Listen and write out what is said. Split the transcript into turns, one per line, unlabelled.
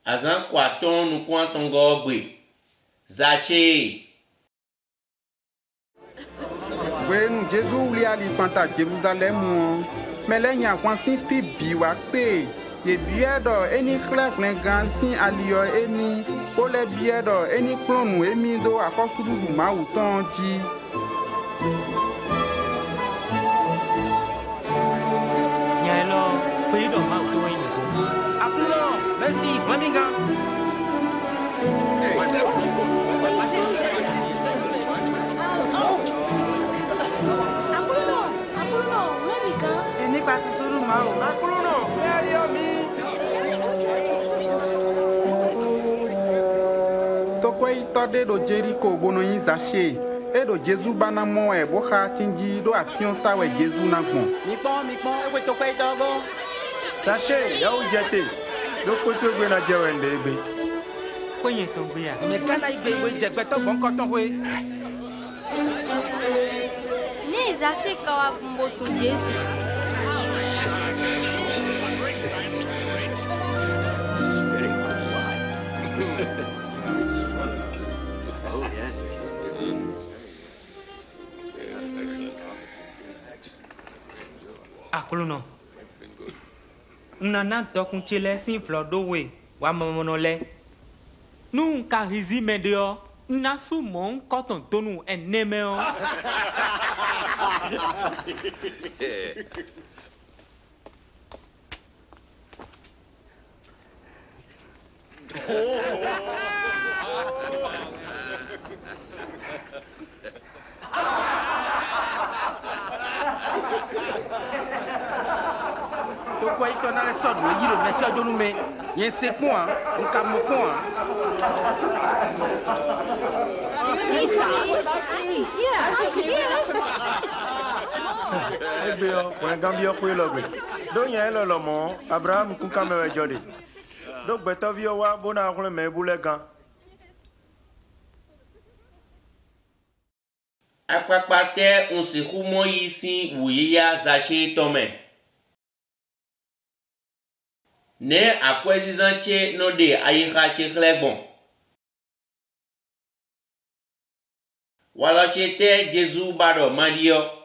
Azan kwaton nous kwanton gogbe. Zache.
Oui, nous Jésus voulait aller à Jérusalem, mais là il y a un si fi biwakpe. Ye biedo eni klek ne gansi alio eni ole biedo eni klonu emi do akosuru ma uton ji.
Nyalo, pays do ma uton eni. Akulo, merci, maminga.
Akulo, maminga.
Eni pasi suru ma o. Akulo, merio mi.
Tokwe itode do Jericho bono yin zache. E do Jésus banamo e boha tinji do afion sawe Jésus na gbon.
Mi pon, e tokwe itogo.
Zache, ya ujete. Do koto gbe na jewende ebe.
Kwenye tongbe ya. Me kala igbe we jegbe to bon koton we.
Ne zache kawa kumbo tu Jésus.
Akulo nana dokun chele sin flodo we wa momono le nu ka rizi medio na su mon koton tonu eneme o
Tokwe ito na resort we yiro na sia jonu me yen se point nka mo point
Ebe yo, kwen gambio kwe logbe. Do yen lo mo, Abraham kuka mewe jode. Do beto vio wa bona akule me bule gan.
Akpakpate on se kumo yisi wuya zache tome. Ne akwezizanche no de ayihache klegbon. Waloche te Jésus bado madio.